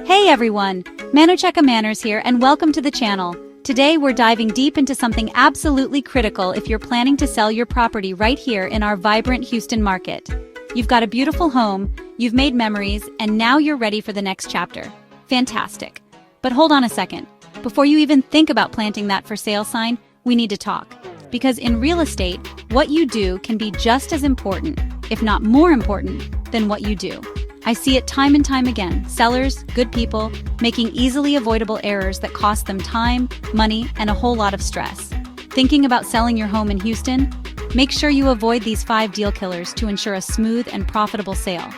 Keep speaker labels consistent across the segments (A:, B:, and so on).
A: Hey everyone, Manocheka Manners here and welcome to the channel. Today we're diving deep into something absolutely critical if you're planning to sell your property right here in our vibrant Houston market. You've got a beautiful home, you've made memories, and now you're ready for the next chapter. Fantastic. But hold on a second. Before you even think about planting that for sale sign, we need to talk. Because in real estate, what you do can be just as important, if not more important, than what you do. I see it time and time again, sellers, good people, making easily avoidable errors that cost them time, money, and a whole lot of stress. Thinking about selling your home in Houston? Make sure you avoid these 5 deal killers to ensure a smooth and profitable sale.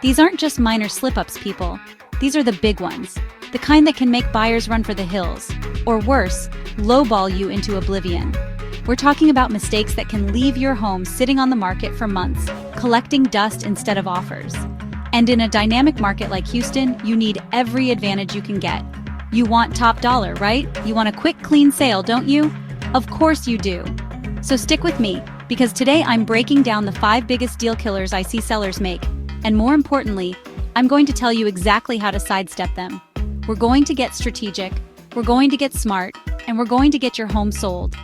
A: These aren't just minor slip-ups, people. These are the big ones. The kind that can make buyers run for the hills, or worse, lowball you into oblivion. We're talking about mistakes that can leave your home sitting on the market for months, collecting dust instead of offers. And in a dynamic market like Houston, you need every advantage you can get. You want top dollar, right? You want a quick, clean sale, don't you? Of course you do. So stick with me, because today I'm breaking down the 5 biggest deal killers I see sellers make. And more importantly, I'm going to tell you exactly how to sidestep them. We're going to get strategic, we're going to get smart, and we're going to get your home sold.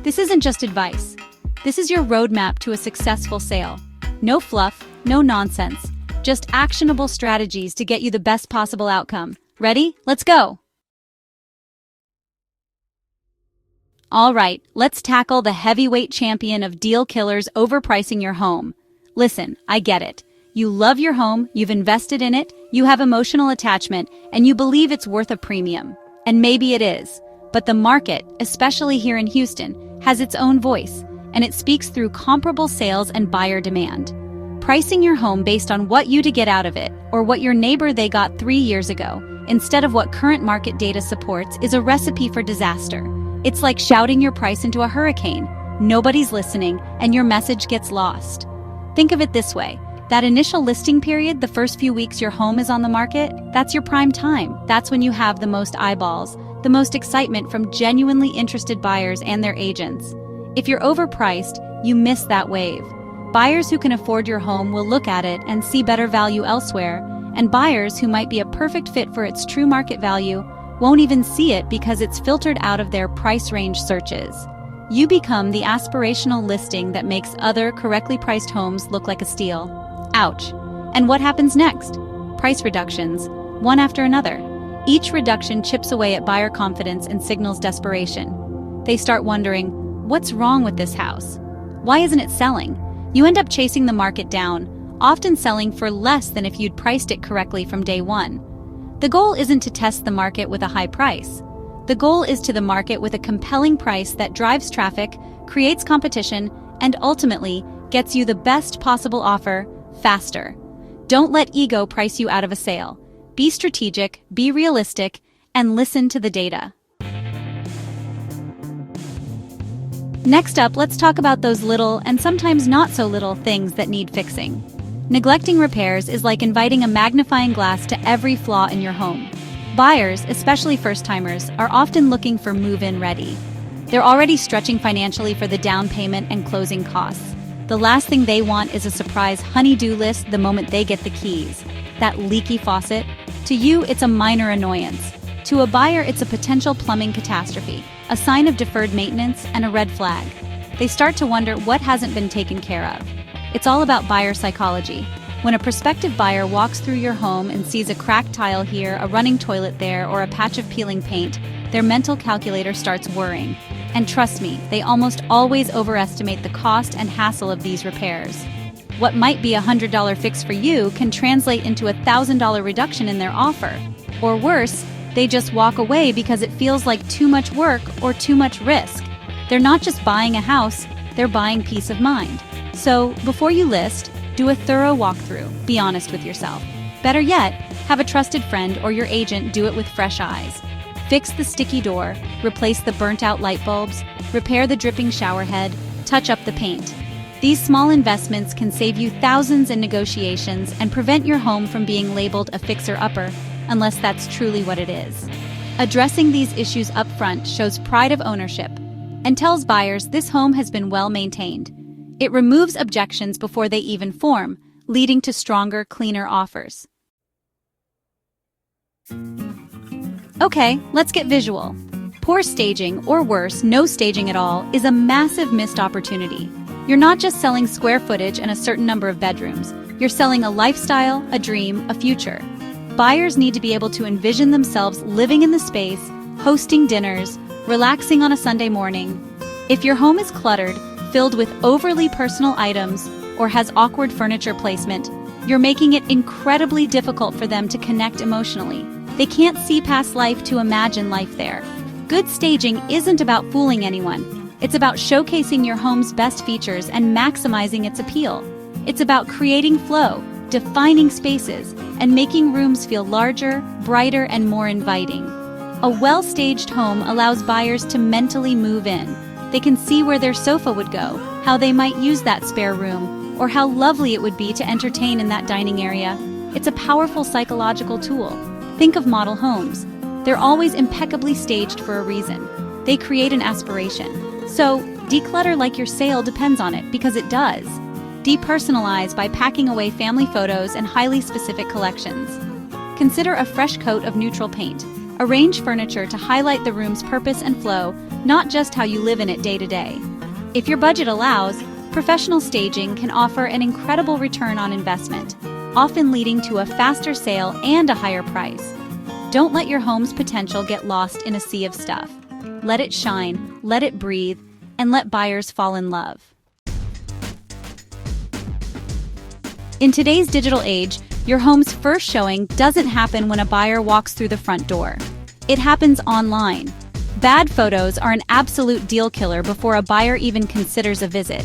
A: This isn't just advice. This is your roadmap to a successful sale. No fluff, no nonsense. Just actionable strategies to get you the best possible outcome. Ready? Let's go! All right, let's tackle the heavyweight champion of deal killers overpricing your home. Listen, I get it. You love your home, you've invested in it, you have emotional attachment, and you believe it's worth a premium. And maybe it is. But the market, especially here in Houston, has its own voice, and it speaks through comparable sales and buyer demand. Pricing your home based on what you to get out of it, or what your neighbor they got 3 years ago, instead of what current market data supports, is a recipe for disaster. It's like shouting your price into a hurricane. Nobody's listening, and your message gets lost. Think of it this way. That initial listing period, the first few weeks your home is on the market, that's your prime time. That's when you have the most eyeballs, the most excitement from genuinely interested buyers and their agents. If you're overpriced, you miss that wave. Buyers who can afford your home will look at it and see better value elsewhere, and buyers who might be a perfect fit for its true market value won't even see it because it's filtered out of their price range searches. You become the aspirational listing that makes other correctly priced homes look like a steal. Ouch. And what happens next? Price reductions, one after another. Each reduction chips away at buyer confidence and signals desperation. They start wondering, what's wrong with this house? Why isn't it selling? You end up chasing the market down, often selling for less than if you'd priced it correctly from day one. The goal isn't to test the market with a high price. The goal is to the market with a compelling price that drives traffic, creates competition, and ultimately gets you the best possible offer faster. Don't let ego price you out of a sale. Be strategic, be realistic, and listen to the data. Next up, let's talk about those little and sometimes not so little things that need fixing. Neglecting repairs is like inviting a magnifying glass to every flaw in your home. Buyers, especially first-timers, are often looking for move-in ready. They're already stretching financially for the down payment and closing costs. The last thing they want is a surprise honey-do list the moment they get the keys. That leaky faucet? To you, it's a minor annoyance. To a buyer, it's a potential plumbing catastrophe, a sign of deferred maintenance and a red flag. They start to wonder what hasn't been taken care of. It's all about buyer psychology. When a prospective buyer walks through your home and sees a cracked tile here, a running toilet there, or a patch of peeling paint, their mental calculator starts whirring. And trust me, they almost always overestimate the cost and hassle of these repairs. What might be a $100 fix for you can translate into a $1,000 reduction in their offer. Or worse, they just walk away because it feels like too much work or too much risk. They're not just buying a house, they're buying peace of mind. So, before you list, do a thorough walkthrough. Be honest with yourself. Better yet, have a trusted friend or your agent do it with fresh eyes. Fix the sticky door, replace the burnt-out light bulbs, repair the dripping shower head, touch up the paint. These small investments can save you thousands in negotiations and prevent your home from being labeled a fixer-upper, unless that's truly what it is. Addressing these issues up front shows pride of ownership and tells buyers this home has been well maintained. It removes objections before they even form, leading to stronger, cleaner offers. Okay, let's get visual. Poor staging, or worse, no staging at all, is a massive missed opportunity. You're not just selling square footage and a certain number of bedrooms. You're selling a lifestyle, a dream, a future. Buyers need to be able to envision themselves living in the space, hosting dinners, relaxing on a Sunday morning. If your home is cluttered, filled with overly personal items, or has awkward furniture placement, you're making it incredibly difficult for them to connect emotionally. They can't see past life to imagine life there. Good staging isn't about fooling anyone. It's about showcasing your home's best features and maximizing its appeal. It's about creating flow, defining spaces, and making rooms feel larger, brighter, and more inviting. A well-staged home allows buyers to mentally move in. They can see where their sofa would go, how they might use that spare room, or how lovely it would be to entertain in that dining area. It's a powerful psychological tool. Think of model homes. They're always impeccably staged for a reason. They create an aspiration. So, declutter like your sale depends on it, because it does. Depersonalize by packing away family photos and highly specific collections. Consider a fresh coat of neutral paint. Arrange furniture to highlight the room's purpose and flow, not just how you live in it day to day. If your budget allows, professional staging can offer an incredible return on investment, often leading to a faster sale and a higher price. Don't let your home's potential get lost in a sea of stuff. Let it shine, let it breathe, and let buyers fall in love. In today's digital age, your home's first showing doesn't happen when a buyer walks through the front door. It happens online. Bad photos are an absolute deal killer before a buyer even considers a visit.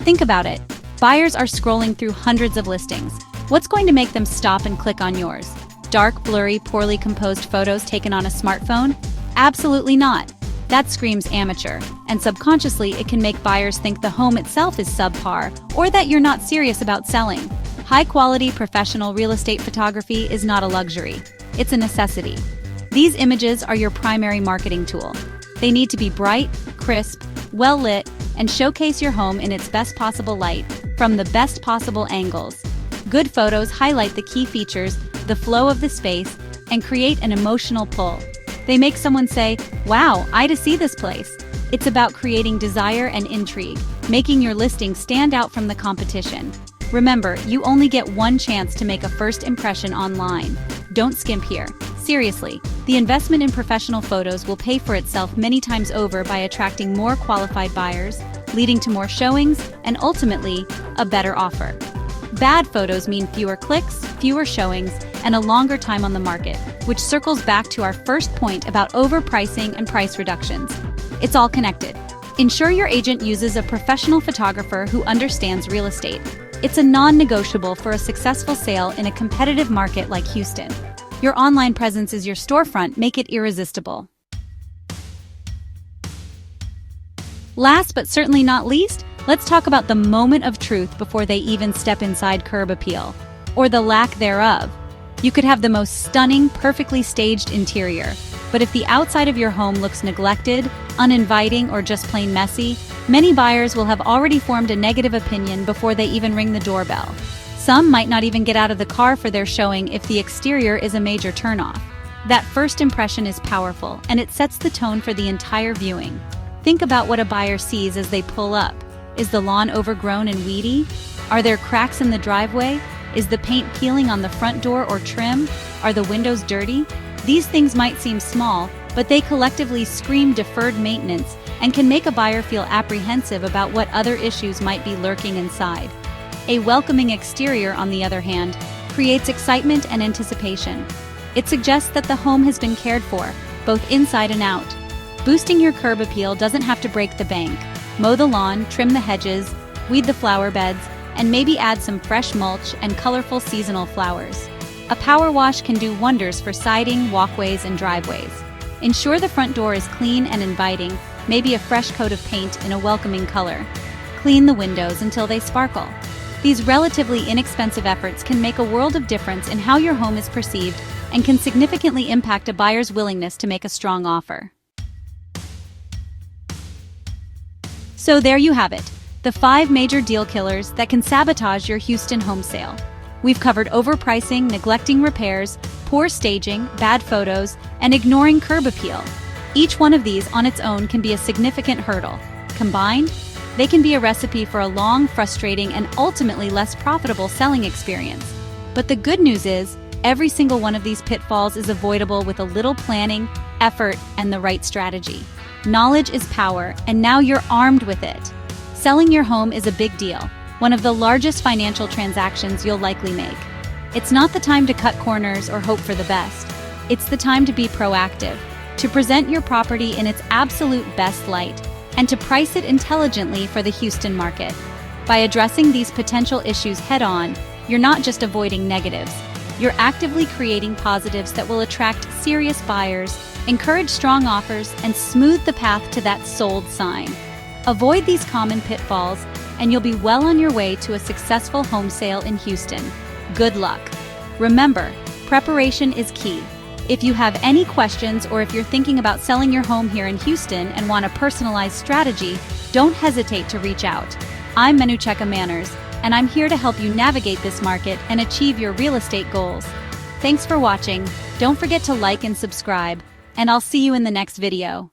A: Think about it. Buyers are scrolling through hundreds of listings. What's going to make them stop and click on yours? Dark, blurry, poorly composed photos taken on a smartphone? Absolutely not. That screams amateur, and subconsciously it can make buyers think the home itself is subpar or that you're not serious about selling. High-quality professional real estate photography is not a luxury. It's a necessity. These images are your primary marketing tool. They need to be bright, crisp, well-lit, and showcase your home in its best possible light, from the best possible angles. Good photos highlight the key features, the flow of the space, and create an emotional pull. They make someone say, "Wow, I to see this place." It's about creating desire and intrigue, making your listing stand out from the competition. Remember, you only get one chance to make a first impression online. Don't skimp here. Seriously, the investment in professional photos will pay for itself many times over by attracting more qualified buyers, leading to more showings, and ultimately, a better offer. Bad photos mean fewer clicks, fewer showings, and a longer time on the market, which circles back to our first point about overpricing and price reductions. It's all connected. Ensure your agent uses a professional photographer who understands real estate. It's a non-negotiable for a successful sale in a competitive market like Houston. Your online presence is your storefront. Make it irresistible. Last but certainly not least, let's talk about the moment of truth before they even step inside curb appeal, or the lack thereof. You could have the most stunning, perfectly staged interior, but if the outside of your home looks neglected, uninviting, or just plain messy, many buyers will have already formed a negative opinion before they even ring the doorbell. Some might not even get out of the car for their showing if the exterior is a major turnoff. That first impression is powerful, and it sets the tone for the entire viewing. Think about what a buyer sees as they pull up. Is the lawn overgrown and weedy? Are there cracks in the driveway? Is the paint peeling on the front door or trim? Are the windows dirty? These things might seem small, but they collectively scream deferred maintenance and can make a buyer feel apprehensive about what other issues might be lurking inside. A welcoming exterior, on the other hand, creates excitement and anticipation. It suggests that the home has been cared for, both inside and out. Boosting your curb appeal doesn't have to break the bank. Mow the lawn, trim the hedges, weed the flower beds, and maybe add some fresh mulch and colorful seasonal flowers. A power wash can do wonders for siding, walkways, and driveways. Ensure the front door is clean and inviting, maybe a fresh coat of paint in a welcoming color. Clean the windows until they sparkle. These relatively inexpensive efforts can make a world of difference in how your home is perceived and can significantly impact a buyer's willingness to make a strong offer. So there you have it, the 5 major deal killers that can sabotage your Houston home sale. We've covered overpricing, neglecting repairs, poor staging, bad photos, and ignoring curb appeal. Each one of these on its own can be a significant hurdle. Combined, they can be a recipe for a long, frustrating, and ultimately less profitable selling experience. But the good news is, every single one of these pitfalls is avoidable with a little planning, effort, and the right strategy. Knowledge is power, and now you're armed with it. Selling your home is a big deal, one of the largest financial transactions you'll likely make. It's not the time to cut corners or hope for the best. It's the time to be proactive, to present your property in its absolute best light, and to price it intelligently for the Houston market. By addressing these potential issues head-on, you're not just avoiding negatives. You're actively creating positives that will attract serious buyers, encourage strong offers, and smooth the path to that sold sign. Avoid these common pitfalls, and you'll be well on your way to a successful home sale in Houston. Good luck. Remember, preparation is key. If you have any questions or if you're thinking about selling your home here in Houston and want a personalized strategy, don't hesitate to reach out. I'm Manucheka Manners, and I'm here to help you navigate this market and achieve your real estate goals. Thanks for watching. Don't forget to like and subscribe, and I'll see you in the next video.